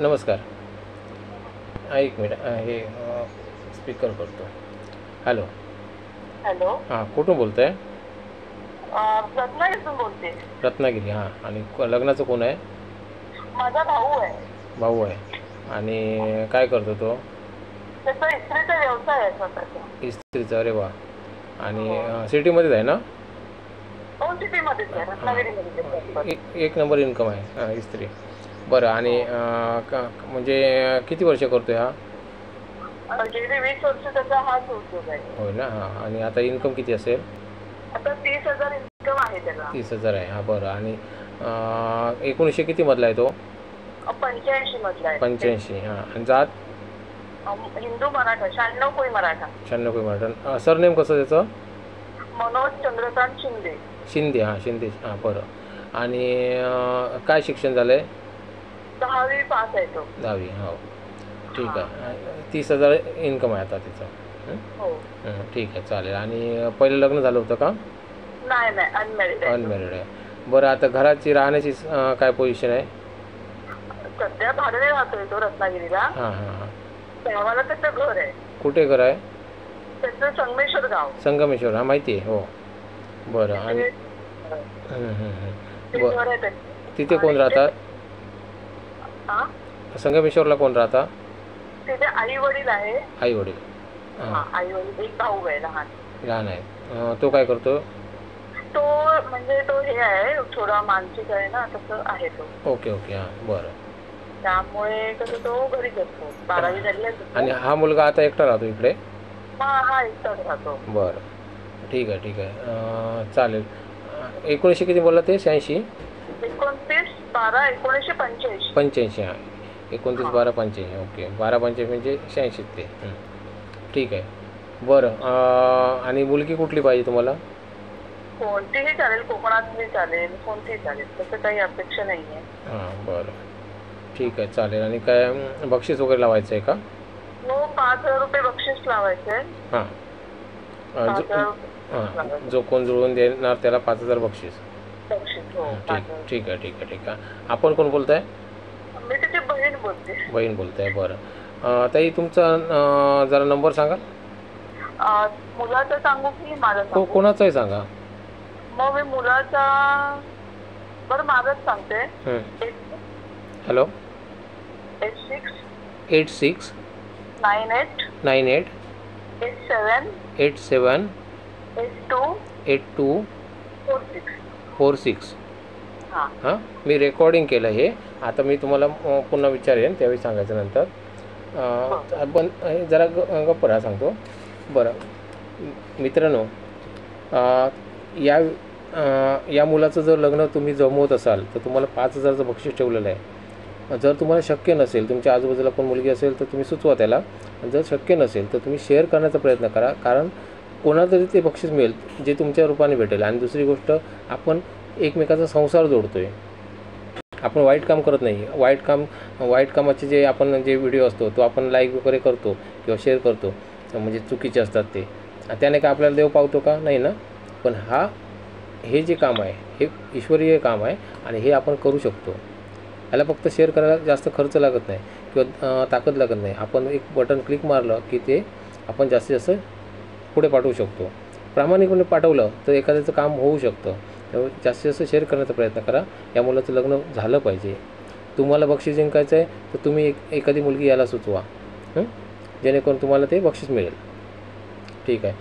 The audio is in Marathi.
नमस्कार. एक मिनिट हे स्पीकर करतो. हॅलो. हॅलो. हां, कुठून बोलत आहे? रत्नागिरीतून बोलते. रत्नागिरी. हां, आणि लग्नाचं कोण आहे? माझा भाऊ आहे. भाऊ आहे. आणि काय करतो तो? त्याचा इस्त्रीचा व्यवसाय आहे स्वतःचा. इस्त्रीचा. अरे वा. आणि सिटीमध्येच आहे ना? हो, सिटीमध्येच आहे, रत्नागिरीमध्ये. एक नंबर इन्कम आहे इस्त्री. बरं. आणि म्हणजे किती वर्ष करतो हा? गेली 20 वर्ष त्याचा हाच उद्योग आहे. होय ना. हां. आणि आता इन्कम किती असेल? आता 30,000 इन्कम आहे त्याला. 30,000 आहे. हां, बरं. आणि 1900 किती मधला आहे तो? 85 मधला आहे. 85. हां. आणि जात? हिंदू मराठा. 96 कोळी मराठा. 96 कोळी मराठा. सरनेम कसं त्याचं? मनोज चंद्रकांत शिंदे. शिंदे. हां, शिंदे. हां, बरं. आणि काय शिक्षण झालं आहे? 10वी पास आहे तो. 10वी. हो, ठीक आहे. 30,000 इन्कम आहे आता तिचं. हो. ठीक आहे, चालेल. आणि पहिलं लग्न झालं होतं का? नाही, अनमॅरिड आहे. अनमॅरिड आहे. बरं. आता घराची राहण्याची काय पोझिशन आहे? सध्या भाडे राहतोय तो रत्नागिरीला. हां हां हां. आम्हाला त्याचं घर आहे. कुठे घर आहे त्याचं? संगमेश्वर गाव. संगमेश्वर. हां, माहिती आहे. हो, बरं. आणि बरं, तिथे कोण राहतात? संगमेश्वरला कोण राहतात? तिथे आई वडील आहे. आई वडील. आई वडील. एक भाऊ आहे लहान आहे. तो काय करतो? तो म्हणजे तो हे आहे, थोडा मानसिक आहे ना, तसं आहे तो. Okay okay. हां, बरं. त्यामुळे कसं तो घरीच असतो. 12वी झाली आहे. आणि हा मुलगा आता एकटा राहतो इकडे? हा एकटाच राहतो. बरं, ठीक आहे ठीक आहे. चालेल. 1900 किती बोलला ते? 86? 29/12/1985. 85. हां, 29/12/85. ओके. 12/85 म्हणजे 86 ते. ठीक आहे. बरं. आणि मुलगी कुठली पाहिजे तुम्हाला? कोणतीही चालेल, कोकणातली चालेल, कोणतीही चालेल, तसं काही अपेक्षा नाही आहे. हां, बरं, ठीक आहे, चालेल. आणि काय बक्षीस वगैरे लावायचं आहे का? हो, 5,000 रुपये बक्षीस लावायचं आहे. हां. जो कोण जुळवून देणार त्याला 5,000 बक्षीस. हो. ठीक आहे ठीक आहे ठीक आहे. आपण कोण बोलताय? मी त्याची बहीण बोलते. बहीण बोलताय. बरं. ताई, तुमचा जरा नंबर सांगा. मुलाचा सांगू की माझा सांगू? कोणाचाही सांगा. मग मी मुलाचा, बरं माझाच सांगते. हॅलो. 86 86 98 98 87 87 82 82 46. 46. हां. हां, मी रेकॉर्डिंग केलं हे. आता मी तुम्हाला पुन्हा विचारेन, त्यावेळी सांगायचं नंतर. पण जरा गप्प राहा, सांगतो. बरं मित्रांनो, या मुलाचं जर लग्न तुम्ही जमवत असाल तर तुम्हाला 5,000चं बक्षीस ठेवलेलं आहे. जर तुम्हाला शक्य नसेल, तुमच्या आजूबाजूला कोण मुलगी असेल तर तुम्ही सुचवा त्याला. जर शक्य नसेल तर तुम्ही शेअर करण्याचा प्रयत्न करा, कारण कोणाला तरी ते बक्षीस मिळेल जे तुमच्या रूपाने भेटेल. आणि दुसरी गोष्ट, आपण एकमेकाचा संसार जोडतो आहे. आपण वाईट काम करत नाही. वाईट कामाचे जे आपण व्हिडिओ असतो तो आपण लाईक वगैरे करतो किंवा शेअर करतो, म्हणजे चुकीचे असतात ते. त्याने का आपल्याला देव पावतो का? नाही ना. पण हे जे काम आहे हे ईश्वरीय काम आहे आणि हे आपण करू शकतो. ह्याला फक्त शेअर करायला जास्त खर्च लागत नाही किंवा ताकद लागत नाही. आपण एक बटन क्लिक मारलं की ते आपण जास्तीत जास्त पुढे पाठवू शकतो. प्रामाणिकपणे पाठवलं तर एखाद्याचं काम होऊ शकतं. त्यामुळे जास्तीत जास्त शेअर करण्याचा प्रयत्न करा. या मुलाचं लग्न झालं पाहिजे. तुम्हाला बक्षीस जिंकायचं आहे तर तुम्ही एखादी मुलगी याला सुचवा, जेणेकरून तुम्हाला ते बक्षीस मिळेल. ठीक आहे.